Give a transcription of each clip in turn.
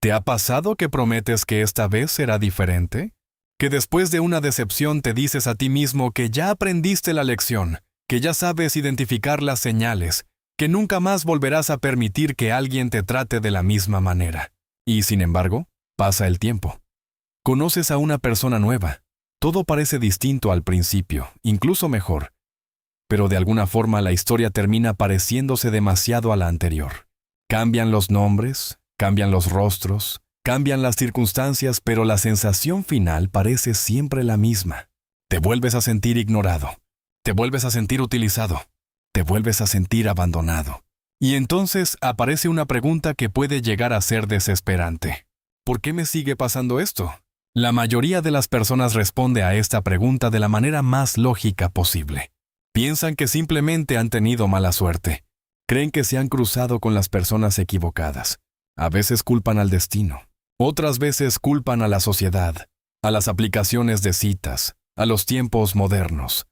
¿Te ha pasado que prometes que esta vez será diferente? Que después de una decepción te dices a ti mismo que ya aprendiste la lección, que ya sabes identificar las señales, que nunca más volverás a permitir que alguien te trate de la misma manera. Y sin embargo, pasa el tiempo. Conoces a una persona nueva. Todo parece distinto al principio, incluso mejor. Pero de alguna forma la historia termina pareciéndose demasiado a la anterior. Cambian los nombres, cambian los rostros, cambian las circunstancias, pero la sensación final parece siempre la misma. Te vuelves a sentir ignorado, te vuelves a sentir utilizado, te vuelves a sentir abandonado. Y entonces aparece una pregunta que puede llegar a ser desesperante. ¿Por qué me sigue pasando esto? La mayoría de las personas responde a esta pregunta de la manera más lógica posible. Piensan que simplemente han tenido mala suerte. Creen que se han cruzado con las personas equivocadas. A veces culpan al destino. Otras veces culpan a la sociedad, a las aplicaciones de citas, a los tiempos modernos,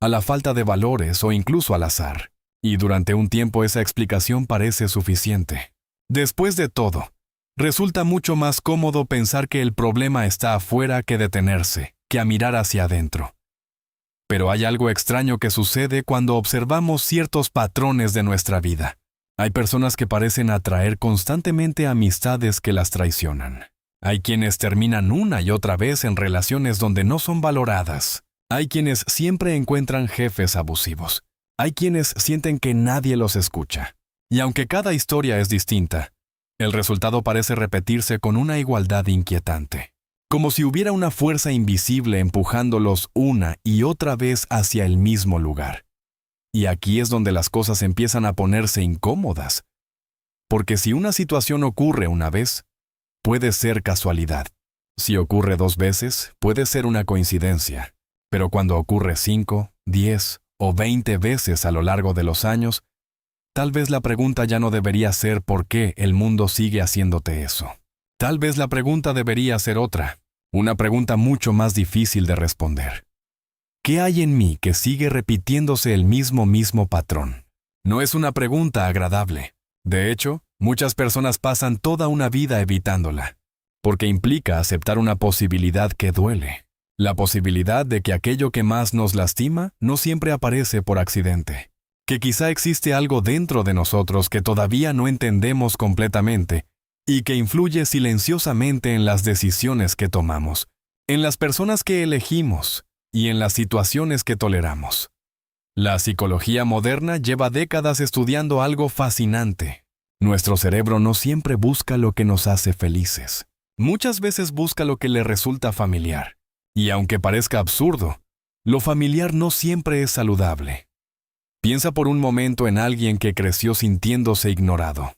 a la falta de valores o incluso al azar. Y durante un tiempo esa explicación parece suficiente. Después de todo, resulta mucho más cómodo pensar que el problema está afuera que detenerse, que a mirar hacia adentro. Pero hay algo extraño que sucede cuando observamos ciertos patrones de nuestra vida. Hay personas que parecen atraer constantemente amistades que las traicionan. Hay quienes terminan una y otra vez en relaciones donde no son valoradas. Hay quienes siempre encuentran jefes abusivos. Hay quienes sienten que nadie los escucha. Y aunque cada historia es distinta, el resultado parece repetirse con una igualdad inquietante. Como si hubiera una fuerza invisible empujándolos una y otra vez hacia el mismo lugar. Y aquí es donde las cosas empiezan a ponerse incómodas. Porque si una situación ocurre una vez, puede ser casualidad. Si ocurre 2 veces, puede ser una coincidencia. Pero cuando ocurre 5, 10 o 20 veces a lo largo de los años, tal vez la pregunta ya no debería ser ¿por qué el mundo sigue haciéndote eso? Tal vez la pregunta debería ser otra, una pregunta mucho más difícil de responder. ¿Qué hay en mí que sigue repitiéndose el mismo patrón? No es una pregunta agradable. De hecho, muchas personas pasan toda una vida evitándola, porque implica aceptar una posibilidad que duele. La posibilidad de que aquello que más nos lastima no siempre aparece por accidente. Que quizá existe algo dentro de nosotros que todavía no entendemos completamente y que influye silenciosamente en las decisiones que tomamos, en las personas que elegimos y en las situaciones que toleramos. La psicología moderna lleva décadas estudiando algo fascinante. Nuestro cerebro no siempre busca lo que nos hace felices. Muchas veces busca lo que le resulta familiar. Y aunque parezca absurdo, lo familiar no siempre es saludable. Piensa por un momento en alguien que creció sintiéndose ignorado.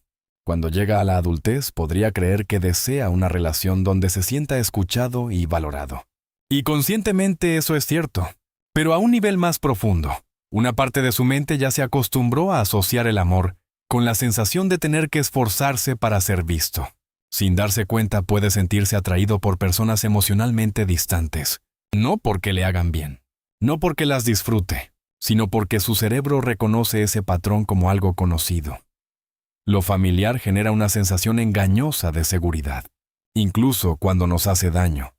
Cuando llega a la adultez, podría creer que desea una relación donde se sienta escuchado y valorado. Y conscientemente eso es cierto, pero a un nivel más profundo. Una parte de su mente ya se acostumbró a asociar el amor con la sensación de tener que esforzarse para ser visto. Sin darse cuenta puede sentirse atraído por personas emocionalmente distantes, no porque le hagan bien, no porque las disfrute, sino porque su cerebro reconoce ese patrón como algo conocido. Lo familiar genera una sensación engañosa de seguridad, incluso cuando nos hace daño.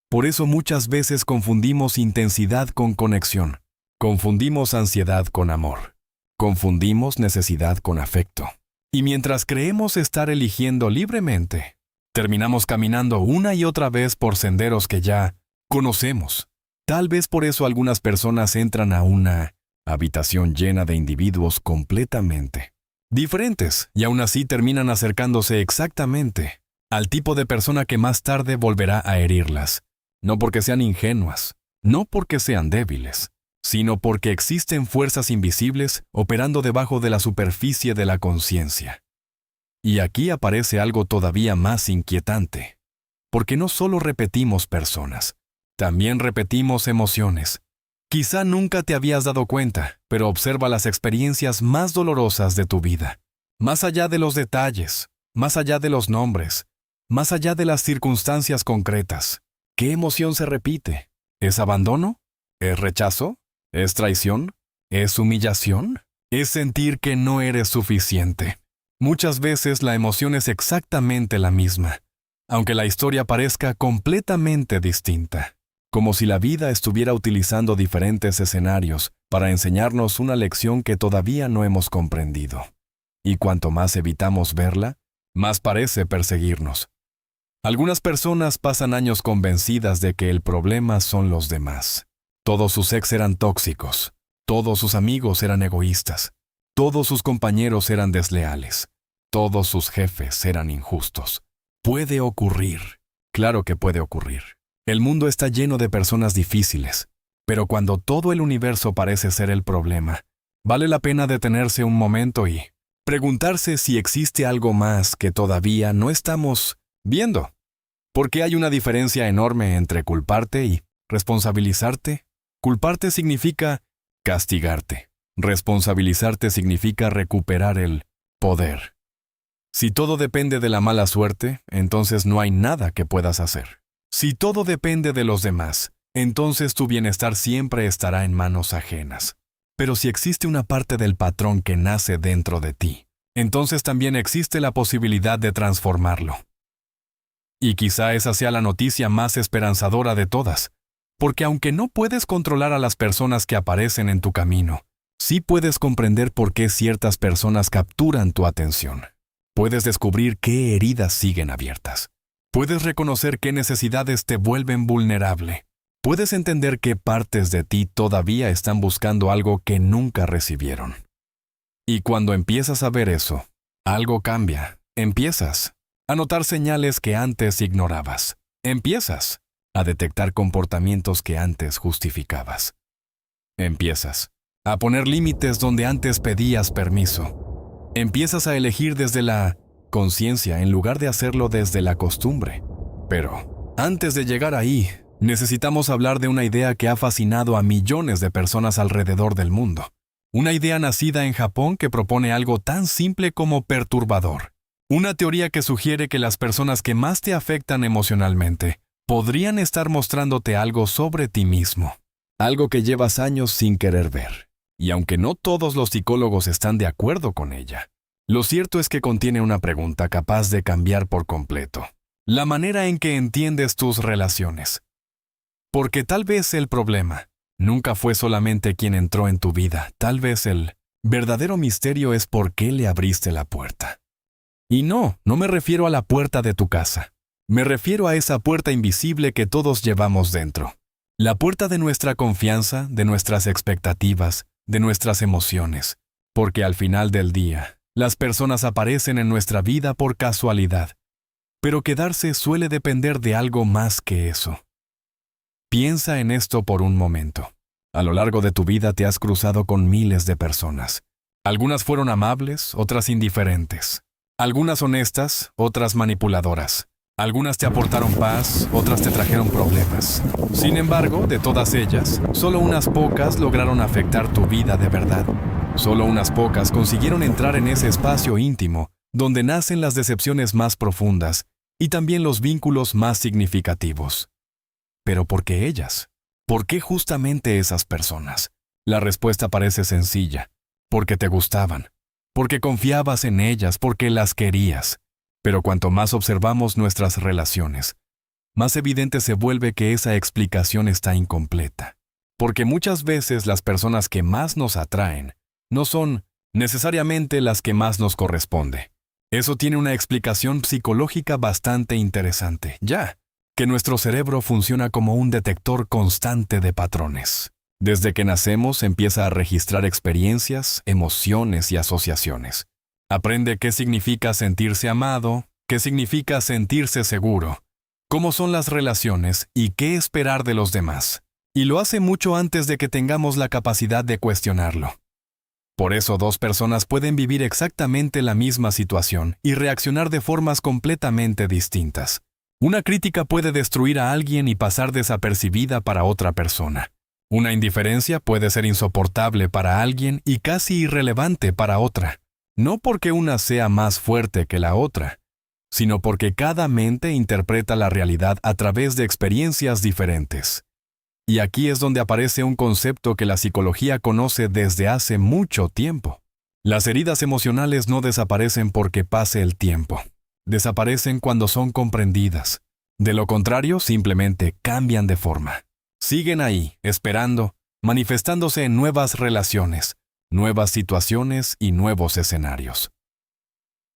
Por eso muchas veces confundimos intensidad con conexión, confundimos ansiedad con amor, confundimos necesidad con afecto. Y mientras creemos estar eligiendo libremente, terminamos caminando una y otra vez por senderos que ya conocemos. Tal vez por eso algunas personas entran a una habitación llena de individuos completamente diferentes y aún así terminan acercándose exactamente al tipo de persona que más tarde volverá a herirlas. No porque sean ingenuas, no porque sean débiles, sino porque existen fuerzas invisibles operando debajo de la superficie de la conciencia. Y aquí aparece algo todavía más inquietante, porque no solo repetimos personas, también repetimos emociones. Quizá nunca te habías dado cuenta, pero observa las experiencias más dolorosas de tu vida. Más allá de los detalles, más allá de los nombres, más allá de las circunstancias concretas. ¿Qué emoción se repite? ¿Es abandono? ¿Es rechazo? ¿Es traición? ¿Es humillación? ¿Es sentir que no eres suficiente? Muchas veces la emoción es exactamente la misma, aunque la historia parezca completamente distinta, como si la vida estuviera utilizando diferentes escenarios para enseñarnos una lección que todavía no hemos comprendido. Y cuanto más evitamos verla, más parece perseguirnos. Algunas personas pasan años convencidas de que el problema son los demás. Todos sus ex eran tóxicos, todos sus amigos eran egoístas, todos sus compañeros eran desleales, todos sus jefes eran injustos. Puede ocurrir, claro que puede ocurrir. El mundo está lleno de personas difíciles, pero cuando todo el universo parece ser el problema, vale la pena detenerse un momento y preguntarse si existe algo más que todavía no estamos viendo. Porque hay una diferencia enorme entre culparte y responsabilizarte. Culparte significa castigarte. Responsabilizarte significa recuperar el poder. Si todo depende de la mala suerte, entonces no hay nada que puedas hacer. Si todo depende de los demás, entonces tu bienestar siempre estará en manos ajenas. Pero si existe una parte del patrón que nace dentro de ti, entonces también existe la posibilidad de transformarlo. Y quizá esa sea la noticia más esperanzadora de todas, porque aunque no puedes controlar a las personas que aparecen en tu camino, sí puedes comprender por qué ciertas personas capturan tu atención. Puedes descubrir qué heridas siguen abiertas. Puedes reconocer qué necesidades te vuelven vulnerable. Puedes entender qué partes de ti todavía están buscando algo que nunca recibieron. Y cuando empiezas a ver eso, algo cambia. Empiezas a notar señales que antes ignorabas. Empiezas a detectar comportamientos que antes justificabas. Empiezas a poner límites donde antes pedías permiso. Empiezas a elegir desde la conciencia en lugar de hacerlo desde la costumbre. Pero antes de llegar ahí, necesitamos hablar de una idea que ha fascinado a millones de personas alrededor del mundo. Una idea nacida en Japón que propone algo tan simple como perturbador. Una teoría que sugiere que las personas que más te afectan emocionalmente podrían estar mostrándote algo sobre ti mismo. Algo que llevas años sin querer ver. Y aunque no todos los psicólogos están de acuerdo con ella, lo cierto es que contiene una pregunta capaz de cambiar por completo la manera en que entiendes tus relaciones. Porque tal vez el problema nunca fue solamente quien entró en tu vida, tal vez el verdadero misterio es por qué le abriste la puerta. Y no me refiero a la puerta de tu casa. Me refiero a esa puerta invisible que todos llevamos dentro. La puerta de nuestra confianza, de nuestras expectativas, de nuestras emociones. Porque al final del día, las personas aparecen en nuestra vida por casualidad. Pero quedarse suele depender de algo más que eso. Piensa en esto por un momento. A lo largo de tu vida te has cruzado con miles de personas. Algunas fueron amables, otras indiferentes. Algunas honestas, otras manipuladoras. Algunas te aportaron paz, otras te trajeron problemas. Sin embargo, de todas ellas, solo unas pocas lograron afectar tu vida de verdad. Solo unas pocas consiguieron entrar en ese espacio íntimo, donde nacen las decepciones más profundas y también los vínculos más significativos. ¿Pero por qué ellas? ¿Por qué justamente esas personas? La respuesta parece sencilla. Porque te gustaban. Porque confiabas en ellas, porque las querías. Pero cuanto más observamos nuestras relaciones, más evidente se vuelve que esa explicación está incompleta. Porque muchas veces las personas que más nos atraen no son necesariamente las que más nos corresponde. Eso tiene una explicación psicológica bastante interesante, ya que nuestro cerebro funciona como un detector constante de patrones. Desde que nacemos empieza a registrar experiencias, emociones y asociaciones. Aprende qué significa sentirse amado, qué significa sentirse seguro, cómo son las relaciones y qué esperar de los demás. Y lo hace mucho antes de que tengamos la capacidad de cuestionarlo. Por eso dos personas pueden vivir exactamente la misma situación y reaccionar de formas completamente distintas. Una crítica puede destruir a alguien y pasar desapercibida para otra persona. Una indiferencia puede ser insoportable para alguien y casi irrelevante para otra. No porque una sea más fuerte que la otra, sino porque cada mente interpreta la realidad a través de experiencias diferentes. Y aquí es donde aparece un concepto que la psicología conoce desde hace mucho tiempo. Las heridas emocionales no desaparecen porque pase el tiempo. desaparecen cuando son comprendidas. De lo contrario, simplemente cambian de forma. Siguen ahí, esperando, manifestándose en nuevas relaciones, nuevas situaciones y nuevos escenarios.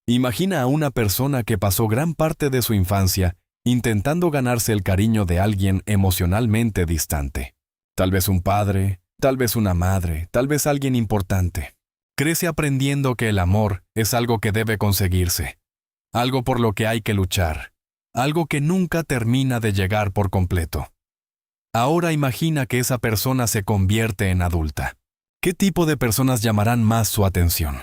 Imagina a una persona que pasó gran parte de su infancia intentando ganarse el cariño de alguien emocionalmente distante. Tal vez un padre, tal vez una madre, tal vez alguien importante. Crece aprendiendo que el amor es algo que debe conseguirse, algo por lo que hay que luchar, algo que nunca termina de llegar por completo. Ahora imagina que esa persona se convierte en adulta. ¿Qué tipo de personas llamarán más su atención?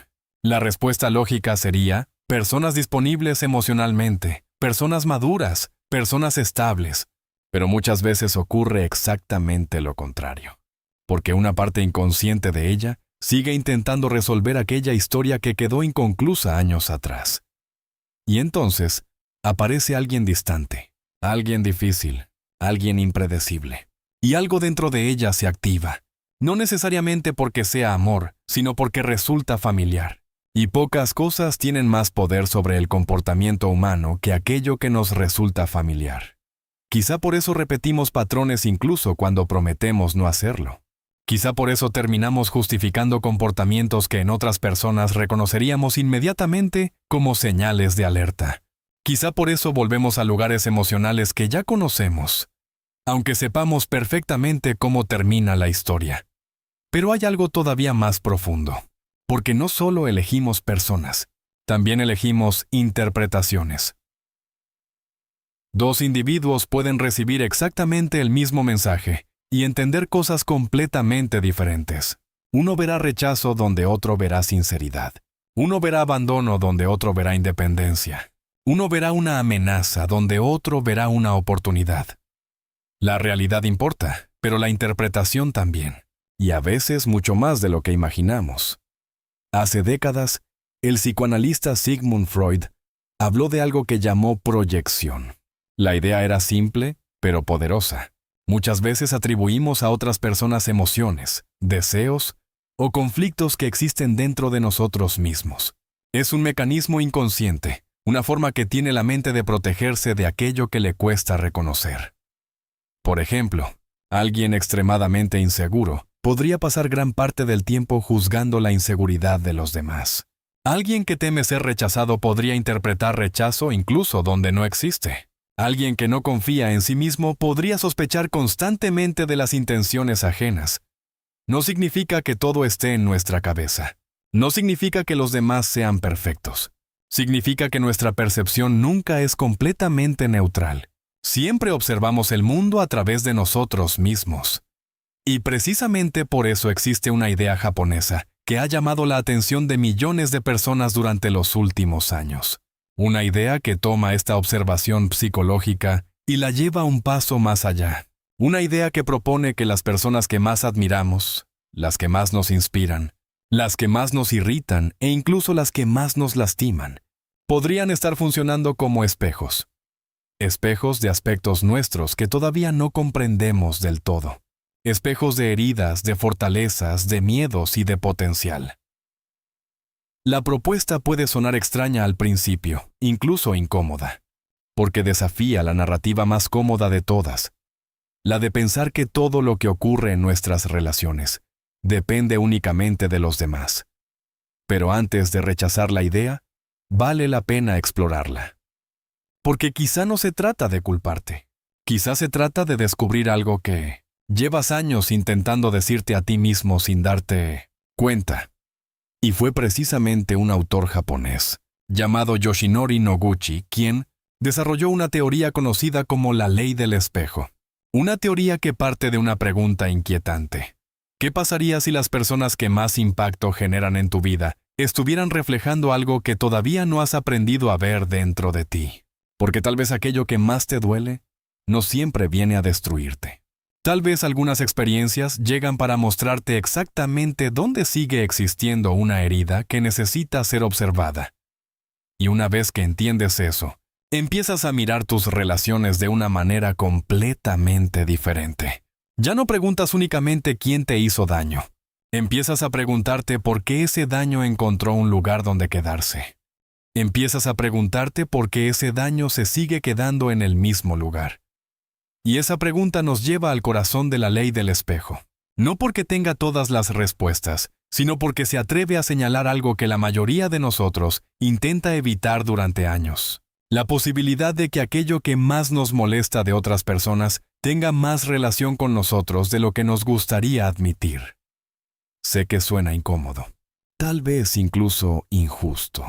La respuesta lógica sería: personas disponibles emocionalmente, personas maduras, personas estables. Pero muchas veces ocurre exactamente lo contrario, porque una parte inconsciente de ella sigue intentando resolver aquella historia que quedó inconclusa años atrás. Y entonces aparece alguien distante, alguien difícil, alguien impredecible. Y algo dentro de ella se activa, no necesariamente porque sea amor, sino porque resulta familiar. Y pocas cosas tienen más poder sobre el comportamiento humano que aquello que nos resulta familiar. Quizá por eso repetimos patrones incluso cuando prometemos no hacerlo. Quizá por eso terminamos justificando comportamientos que en otras personas reconoceríamos inmediatamente como señales de alerta. Quizá por eso volvemos a lugares emocionales que ya conocemos, aunque sepamos perfectamente cómo termina la historia. Pero hay algo todavía más profundo, porque no solo elegimos personas, también elegimos interpretaciones. Dos individuos pueden recibir exactamente el mismo mensaje y entender cosas completamente diferentes. Uno verá rechazo donde otro verá sinceridad. Uno verá abandono donde otro verá independencia. Uno verá una amenaza donde otro verá una oportunidad. La realidad importa, pero la interpretación también, y a veces mucho más de lo que imaginamos. Hace décadas, el psicoanalista Sigmund Freud habló de algo que llamó proyección. La idea era simple, pero poderosa. Muchas veces atribuimos a otras personas emociones, deseos o conflictos que existen dentro de nosotros mismos. Es un mecanismo inconsciente, una forma que tiene la mente de protegerse de aquello que le cuesta reconocer. Por ejemplo, alguien extremadamente inseguro podría pasar gran parte del tiempo juzgando la inseguridad de los demás. Alguien que teme ser rechazado podría interpretar rechazo incluso donde no existe. Alguien que no confía en sí mismo podría sospechar constantemente de las intenciones ajenas. No significa que todo esté en nuestra cabeza. No significa que los demás sean perfectos. Significa que nuestra percepción nunca es completamente neutral. Siempre observamos el mundo a través de nosotros mismos. Y precisamente por eso existe una idea japonesa que ha llamado la atención de millones de personas durante los últimos años. Una idea que toma esta observación psicológica y la lleva un paso más allá. Una idea que propone que las personas que más admiramos, las que más nos inspiran, las que más nos irritan e incluso las que más nos lastiman, podrían estar funcionando como espejos. Espejos de aspectos nuestros que todavía no comprendemos del todo. Espejos de heridas, de fortalezas, de miedos y de potencial. La propuesta puede sonar extraña al principio, incluso incómoda, porque desafía la narrativa más cómoda de todas, la de pensar que todo lo que ocurre en nuestras relaciones depende únicamente de los demás. Pero antes de rechazar la idea, vale la pena explorarla. Porque quizá no se trata de culparte, quizá se trata de descubrir algo que llevas años intentando decirte a ti mismo sin darte cuenta. Y fue precisamente un autor japonés, llamado Yoshinori Noguchi, quien desarrolló una teoría conocida como la ley del espejo. Una teoría que parte de una pregunta inquietante. ¿Qué pasaría si las personas que más impacto generan en tu vida estuvieran reflejando algo que todavía no has aprendido a ver dentro de ti? Porque tal vez aquello que más te duele no siempre viene a destruirte. Tal vez algunas experiencias llegan para mostrarte exactamente dónde sigue existiendo una herida que necesita ser observada. Y una vez que entiendes eso, empiezas a mirar tus relaciones de una manera completamente diferente. Ya no preguntas únicamente quién te hizo daño. Empiezas a preguntarte por qué ese daño encontró un lugar donde quedarse. Empiezas a preguntarte por qué ese daño se sigue quedando en el mismo lugar. Y esa pregunta nos lleva al corazón de la ley del espejo. No porque tenga todas las respuestas, sino porque se atreve a señalar algo que la mayoría de nosotros intenta evitar durante años. La posibilidad de que aquello que más nos molesta de otras personas tenga más relación con nosotros de lo que nos gustaría admitir. Sé que suena incómodo, tal vez incluso injusto,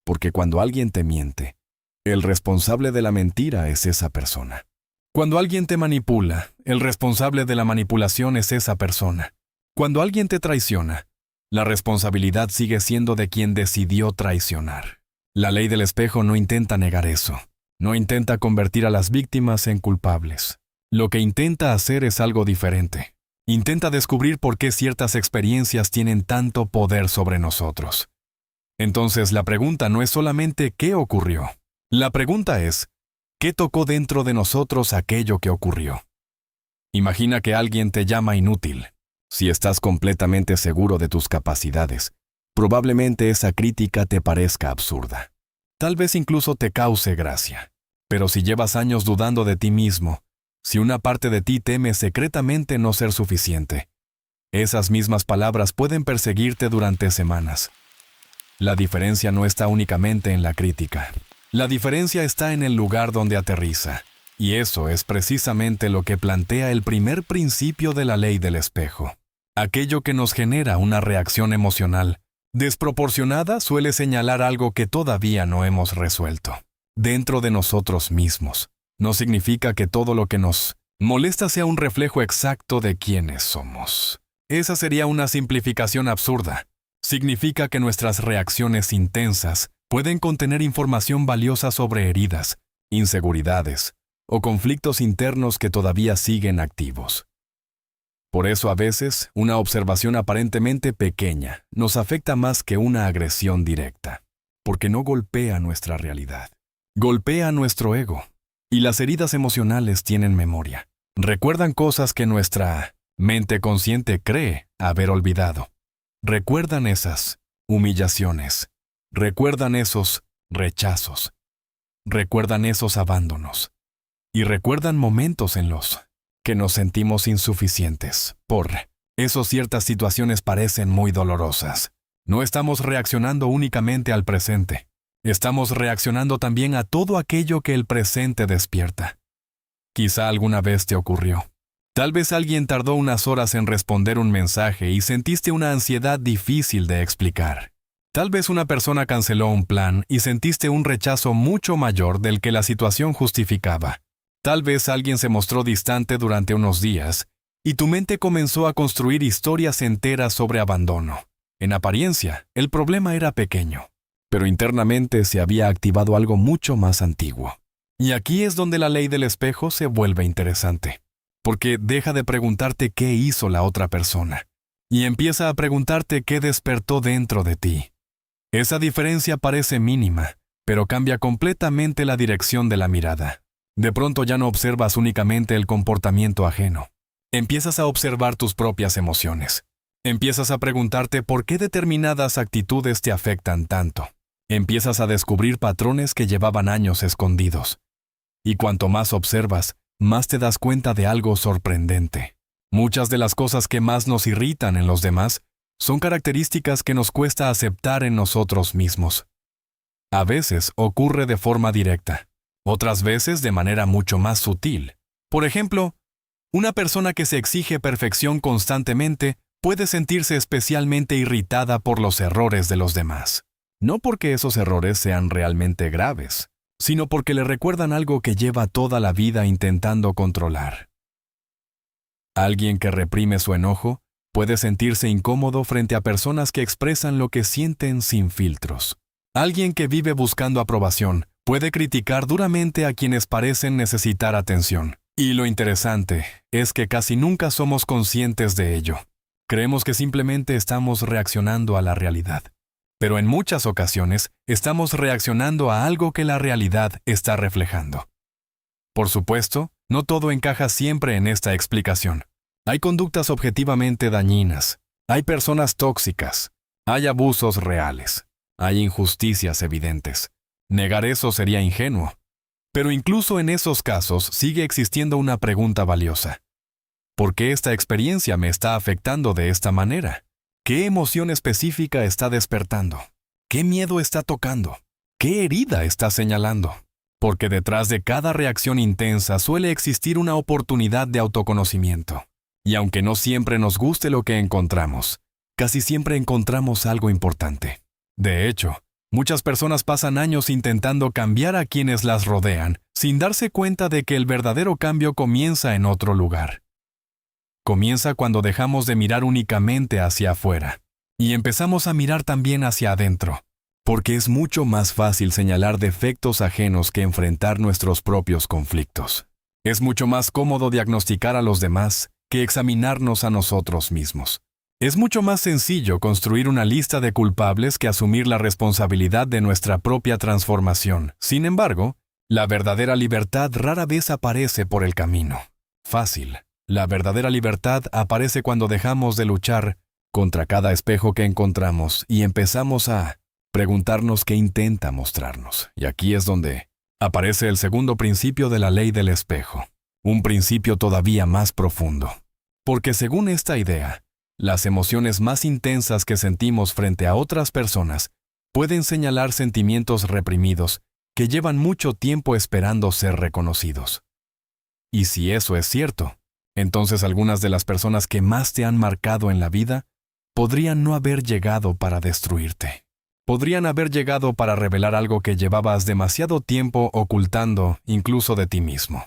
porque cuando alguien te miente, el responsable de la mentira es esa persona. Cuando alguien te manipula, el responsable de la manipulación es esa persona. Cuando alguien te traiciona, la responsabilidad sigue siendo de quien decidió traicionar. La ley del espejo no intenta negar eso. No intenta convertir a las víctimas en culpables. Lo que intenta hacer es algo diferente. Intenta descubrir por qué ciertas experiencias tienen tanto poder sobre nosotros. Entonces la pregunta no es solamente ¿qué ocurrió? La pregunta es ¿qué tocó dentro de nosotros aquello que ocurrió? Imagina que alguien te llama inútil. Si estás completamente seguro de tus capacidades, probablemente esa crítica te parezca absurda. Tal vez incluso te cause gracia. Pero si llevas años dudando de ti mismo, si una parte de ti teme secretamente no ser suficiente, esas mismas palabras pueden perseguirte durante semanas. La diferencia no está únicamente en la crítica. La diferencia está en el lugar donde aterriza. Y eso es precisamente lo que plantea el primer principio de la ley del espejo. Aquello que nos genera una reacción emocional desproporcionada suele señalar algo que todavía no hemos resuelto. Dentro de nosotros mismos. No significa que todo lo que nos molesta sea un reflejo exacto de quiénes somos. Esa sería una simplificación absurda. Significa que nuestras reacciones intensas pueden contener información valiosa sobre heridas, inseguridades o conflictos internos que todavía siguen activos. Por eso a veces, una observación aparentemente pequeña nos afecta más que una agresión directa, porque no golpea nuestra realidad. Golpea nuestro ego. Y las heridas emocionales tienen memoria. Recuerdan cosas que nuestra mente consciente cree haber olvidado. Recuerdan esas humillaciones. Recuerdan esos rechazos. Recuerdan esos abandonos. Y recuerdan momentos en los que nos sentimos insuficientes. Por eso ciertas situaciones parecen muy dolorosas. No estamos reaccionando únicamente al presente. Estamos reaccionando también a todo aquello que el presente despierta. Quizá alguna vez te ocurrió. Tal vez alguien tardó unas horas en responder un mensaje y sentiste una ansiedad difícil de explicar. Tal vez una persona canceló un plan y sentiste un rechazo mucho mayor del que la situación justificaba. Tal vez alguien se mostró distante durante unos días y tu mente comenzó a construir historias enteras sobre abandono. En apariencia, el problema era pequeño, pero internamente se había activado algo mucho más antiguo. Y aquí es donde la ley del espejo se vuelve interesante, porque deja de preguntarte qué hizo la otra persona y empieza a preguntarte qué despertó dentro de ti. Esa diferencia parece mínima, pero cambia completamente la dirección de la mirada. De pronto ya no observas únicamente el comportamiento ajeno. Empiezas a observar tus propias emociones. Empiezas a preguntarte por qué determinadas actitudes te afectan tanto. Empiezas a descubrir patrones que llevaban años escondidos. Y cuanto más observas, más te das cuenta de algo sorprendente. Muchas de las cosas que más nos irritan en los demás son características que nos cuesta aceptar en nosotros mismos. A veces ocurre de forma directa. Otras veces de manera mucho más sutil. Por ejemplo, una persona que se exige perfección constantemente puede sentirse especialmente irritada por los errores de los demás. No porque esos errores sean realmente graves, sino porque le recuerdan algo que lleva toda la vida intentando controlar. Alguien que reprime su enojo puede sentirse incómodo frente a personas que expresan lo que sienten sin filtros. Alguien que vive buscando aprobación puede criticar duramente a quienes parecen necesitar atención. Y lo interesante es que casi nunca somos conscientes de ello. Creemos que simplemente estamos reaccionando a la realidad. Pero en muchas ocasiones estamos reaccionando a algo que la realidad está reflejando. Por supuesto, no todo encaja siempre en esta explicación. Hay conductas objetivamente dañinas. Hay personas tóxicas. Hay abusos reales. Hay injusticias evidentes. Negar eso sería ingenuo. Pero incluso en esos casos sigue existiendo una pregunta valiosa. ¿Por qué esta experiencia me está afectando de esta manera? ¿Qué emoción específica está despertando? ¿Qué miedo está tocando? ¿Qué herida está señalando? Porque detrás de cada reacción intensa suele existir una oportunidad de autoconocimiento. Y aunque no siempre nos guste lo que encontramos, casi siempre encontramos algo importante. De hecho, muchas personas pasan años intentando cambiar a quienes las rodean, sin darse cuenta de que el verdadero cambio comienza en otro lugar. Comienza cuando dejamos de mirar únicamente hacia afuera y empezamos a mirar también hacia adentro, porque es mucho más fácil señalar defectos ajenos que enfrentar nuestros propios conflictos. Es mucho más cómodo diagnosticar a los demás que examinarnos a nosotros mismos. Es mucho más sencillo construir una lista de culpables que asumir la responsabilidad de nuestra propia transformación. Sin embargo, la verdadera libertad rara vez aparece por el camino fácil. La verdadera libertad aparece cuando dejamos de luchar contra cada espejo que encontramos y empezamos a preguntarnos qué intenta mostrarnos. Y aquí es donde aparece el segundo principio de la ley del espejo, un principio todavía más profundo. Porque según esta idea, las emociones más intensas que sentimos frente a otras personas pueden señalar sentimientos reprimidos que llevan mucho tiempo esperando ser reconocidos. Y si eso es cierto, entonces algunas de las personas que más te han marcado en la vida podrían no haber llegado para destruirte. Podrían haber llegado para revelar algo que llevabas demasiado tiempo ocultando incluso de ti mismo.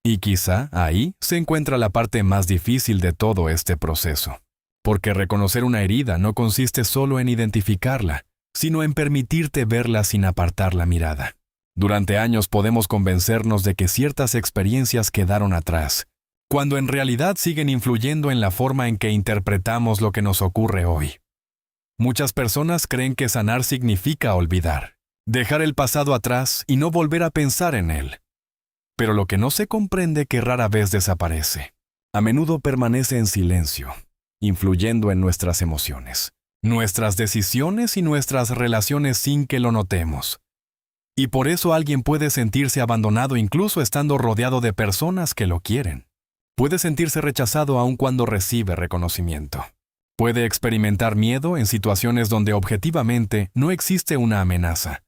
Y quizá ahí se encuentra la parte más difícil de todo este proceso. Porque reconocer una herida no consiste solo en identificarla, sino en permitirte verla sin apartar la mirada. Durante años podemos convencernos de que ciertas experiencias quedaron atrás, cuando en realidad siguen influyendo en la forma en que interpretamos lo que nos ocurre hoy. Muchas personas creen que sanar significa olvidar, dejar el pasado atrás y no volver a pensar en él. Pero lo que no se comprende que rara vez desaparece. A menudo permanece en silencio, influyendo en nuestras emociones, nuestras decisiones y nuestras relaciones sin que lo notemos. Y por eso alguien puede sentirse abandonado incluso estando rodeado de personas que lo quieren. Puede sentirse rechazado aun cuando recibe reconocimiento. Puede experimentar miedo en situaciones donde objetivamente no existe una amenaza.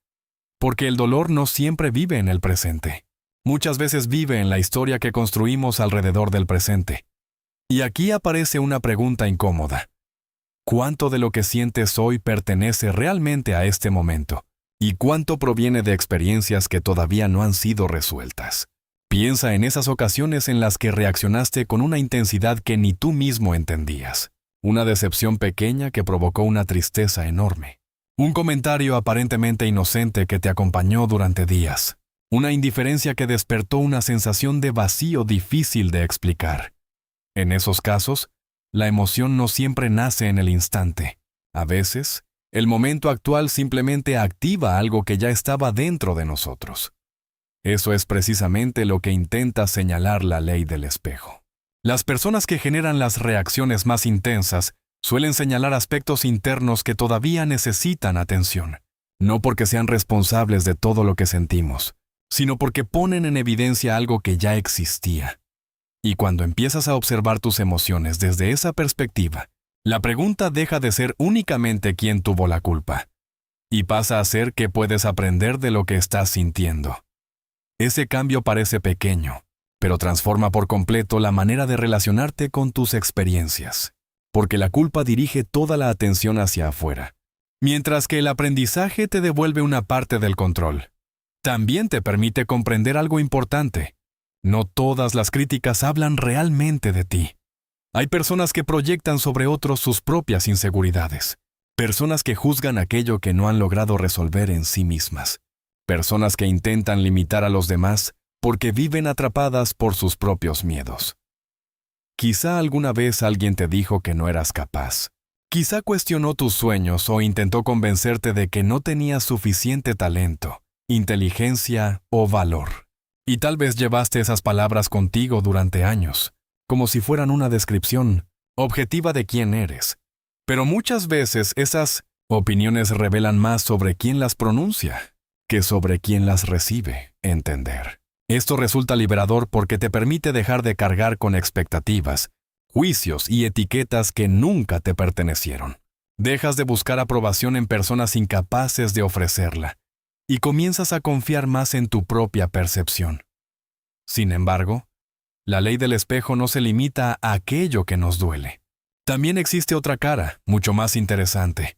Porque el dolor no siempre vive en el presente. Muchas veces vive en la historia que construimos alrededor del presente. Y aquí aparece una pregunta incómoda. ¿Cuánto de lo que sientes hoy pertenece realmente a este momento? ¿Y cuánto proviene de experiencias que todavía no han sido resueltas? Piensa en esas ocasiones en las que reaccionaste con una intensidad que ni tú mismo entendías. Una decepción pequeña que provocó una tristeza enorme. Un comentario aparentemente inocente que te acompañó durante días. Una indiferencia que despertó una sensación de vacío difícil de explicar. En esos casos, la emoción no siempre nace en el instante. A veces, el momento actual simplemente activa algo que ya estaba dentro de nosotros. Eso es precisamente lo que intenta señalar la ley del espejo. Las personas que generan las reacciones más intensas suelen señalar aspectos internos que todavía necesitan atención, no porque sean responsables de todo lo que sentimos, sino porque ponen en evidencia algo que ya existía. Y cuando empiezas a observar tus emociones desde esa perspectiva, la pregunta deja de ser únicamente quién tuvo la culpa, y pasa a ser qué puedes aprender de lo que estás sintiendo. Ese cambio parece pequeño, pero transforma por completo la manera de relacionarte con tus experiencias, porque la culpa dirige toda la atención hacia afuera, mientras que el aprendizaje te devuelve una parte del control. También te permite comprender algo importante. No todas las críticas hablan realmente de ti. Hay personas que proyectan sobre otros sus propias inseguridades, personas que juzgan aquello que no han logrado resolver en sí mismas. Personas que intentan limitar a los demás porque viven atrapadas por sus propios miedos. Quizá alguna vez alguien te dijo que no eras capaz. Quizá cuestionó tus sueños o intentó convencerte de que no tenías suficiente talento, inteligencia o valor. Y tal vez llevaste esas palabras contigo durante años, como si fueran una descripción objetiva de quién eres. Pero muchas veces esas Opiniones revelan más sobre quién las pronuncia que sobre quién las recibe. Entender. Esto resulta liberador porque te permite dejar de cargar con expectativas, juicios y etiquetas que nunca te pertenecieron. Dejas de buscar aprobación en personas incapaces de ofrecerla y comienzas a confiar más en tu propia percepción. Sin embargo, la ley del espejo no se limita a aquello que nos duele. También existe otra cara, mucho más interesante.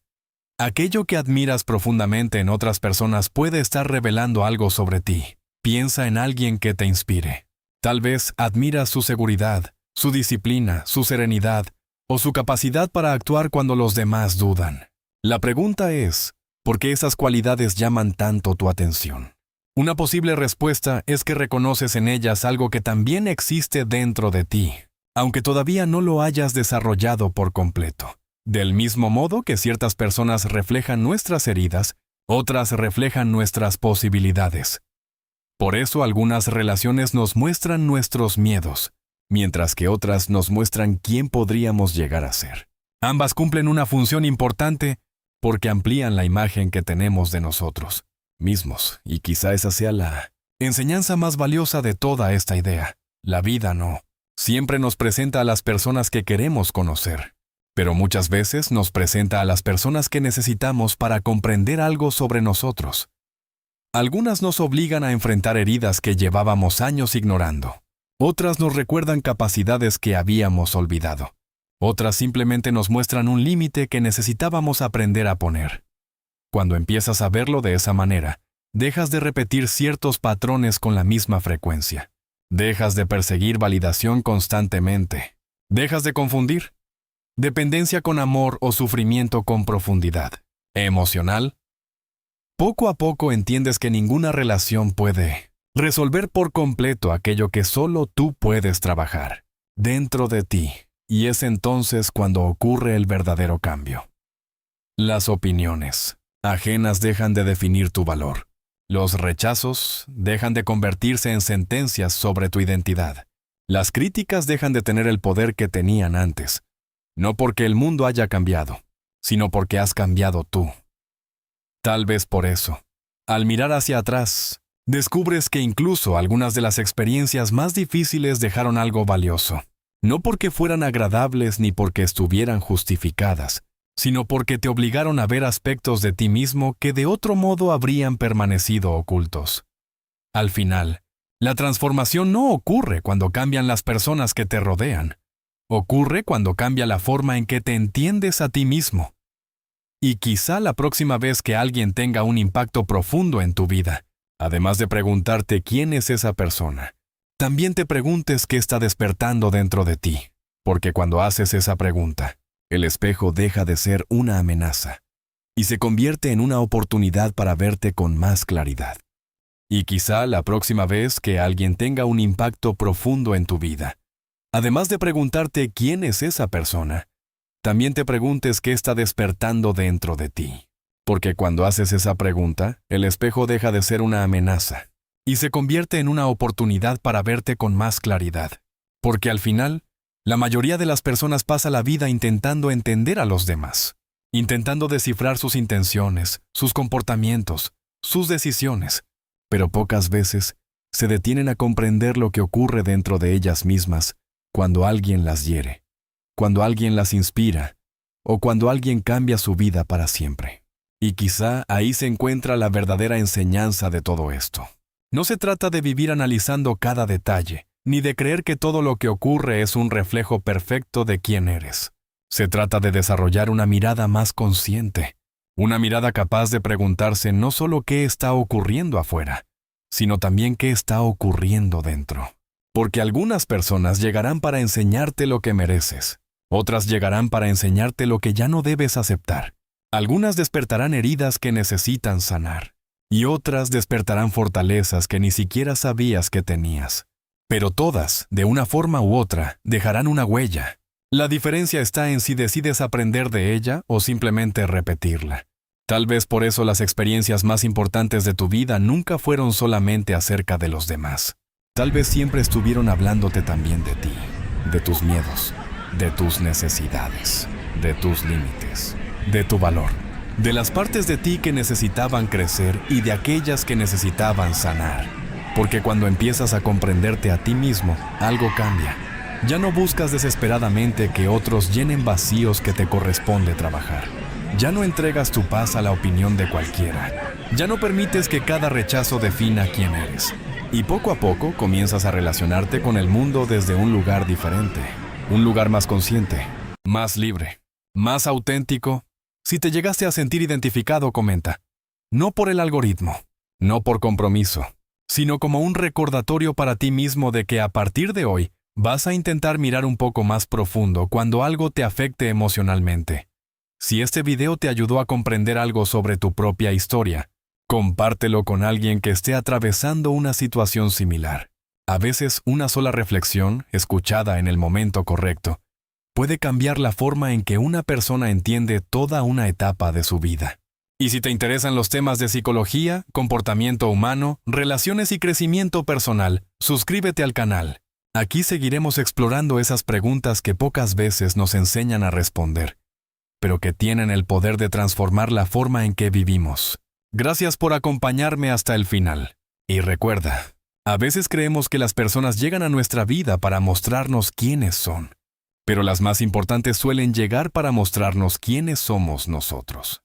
Aquello que admiras profundamente en otras personas puede estar revelando algo sobre ti. Piensa en alguien que te inspire. Tal vez admiras su seguridad, su disciplina, su serenidad o su capacidad para actuar cuando los demás dudan. La pregunta es, ¿por qué esas cualidades llaman tanto tu atención? Una posible respuesta es que reconoces en ellas algo que también existe dentro de ti, aunque todavía no lo hayas desarrollado por completo. Del mismo modo que ciertas personas reflejan nuestras heridas, otras reflejan nuestras posibilidades. Por eso algunas relaciones nos muestran nuestros miedos, mientras que otras nos muestran quién podríamos llegar a ser. Ambas cumplen una función importante porque amplían la imagen que tenemos de nosotros mismos, y quizá esa sea la enseñanza más valiosa de toda esta idea. La vida no siempre nos presenta a las personas que queremos conocer, pero muchas veces nos presenta a las personas que necesitamos para comprender algo sobre nosotros. Algunas nos obligan a enfrentar heridas que llevábamos años ignorando. Otras nos recuerdan capacidades que habíamos olvidado. Otras simplemente nos muestran un límite que necesitábamos aprender a poner. Cuando empiezas a verlo de esa manera, dejas de repetir ciertos patrones con la misma frecuencia. Dejas de perseguir validación constantemente. Dejas de confundir dependencia con amor o sufrimiento con profundidad emocional. Poco a poco entiendes que ninguna relación puede resolver por completo aquello que solo tú puedes trabajar dentro de ti, y es entonces cuando ocurre el verdadero cambio. Las opiniones ajenas dejan de definir tu valor. Los rechazos dejan de convertirse en sentencias sobre tu identidad. Las críticas dejan de tener el poder que tenían antes, no porque el mundo haya cambiado, sino porque has cambiado tú. Tal vez por eso, al mirar hacia atrás, descubres que incluso algunas de las experiencias más difíciles dejaron algo valioso, no porque fueran agradables ni porque estuvieran justificadas, sino porque te obligaron a ver aspectos de ti mismo que de otro modo habrían permanecido ocultos. Al final, la transformación no ocurre cuando cambian las personas que te rodean. Ocurre cuando cambia la forma en que te entiendes a ti mismo. Y quizá la próxima vez que alguien tenga un impacto profundo en tu vida, además de preguntarte quién es esa persona, también te preguntes qué está despertando dentro de ti, porque cuando haces esa pregunta, el espejo deja de ser una amenaza y se convierte en una oportunidad para verte con más claridad. Y quizá la próxima vez que alguien tenga un impacto profundo en tu vida, además de preguntarte quién es esa persona, también te preguntes qué está despertando dentro de ti. Porque cuando haces esa pregunta, el espejo deja de ser una amenaza y se convierte en una oportunidad para verte con más claridad. Porque al final, la mayoría de las personas pasa la vida intentando entender a los demás, intentando descifrar sus intenciones, sus comportamientos, sus decisiones, pero pocas veces se detienen a comprender lo que ocurre dentro de ellas mismas cuando alguien las hiere, cuando alguien las inspira, o cuando alguien cambia su vida para siempre. Y quizá ahí se encuentra la verdadera enseñanza de todo esto. No se trata de vivir analizando cada detalle, ni de creer que todo lo que ocurre es un reflejo perfecto de quién eres. Se trata de desarrollar una mirada más consciente, una mirada capaz de preguntarse no solo qué está ocurriendo afuera, sino también qué está ocurriendo dentro. Porque algunas personas llegarán para enseñarte lo que mereces, otras llegarán para enseñarte lo que ya no debes aceptar. Algunas despertarán heridas que necesitan sanar, y otras despertarán fortalezas que ni siquiera sabías que tenías. Pero todas, de una forma u otra, dejarán una huella. La diferencia está en si decides aprender de ella o simplemente repetirla. Tal vez por eso las experiencias más importantes de tu vida nunca fueron solamente acerca de los demás. Tal vez siempre estuvieron hablándote también de ti, de tus miedos, de tus necesidades, de tus límites, de tu valor. de las partes de ti que necesitaban crecer y de aquellas que necesitaban sanar. Porque cuando empiezas a comprenderte a ti mismo, algo cambia. Ya no buscas desesperadamente que otros llenen vacíos que te corresponde trabajar. Ya no entregas tu paz a la opinión de cualquiera. Ya no permites que cada rechazo defina quién eres. Y poco a poco comienzas a relacionarte con el mundo desde un lugar diferente. Un lugar más consciente, más libre, más auténtico. Si te llegaste a sentir identificado, comenta. No por el algoritmo, no por compromiso, sino como un recordatorio para ti mismo de que a partir de hoy vas a intentar mirar un poco más profundo cuando algo te afecte emocionalmente. Si este video te ayudó a comprender algo sobre tu propia historia, compártelo con alguien que esté atravesando una situación similar. A veces una sola reflexión, escuchada en el momento correcto, puede cambiar la forma en que una persona entiende toda una etapa de su vida. Y si te interesan los temas de psicología, comportamiento humano, relaciones y crecimiento personal, suscríbete al canal. Aquí seguiremos explorando esas preguntas que pocas veces nos enseñan a responder, pero que tienen el poder de transformar la forma en que vivimos. Gracias por acompañarme hasta el final. Y recuerda, a veces creemos que las personas llegan a nuestra vida para mostrarnos quiénes son, pero las más importantes suelen llegar para mostrarnos quiénes somos nosotros.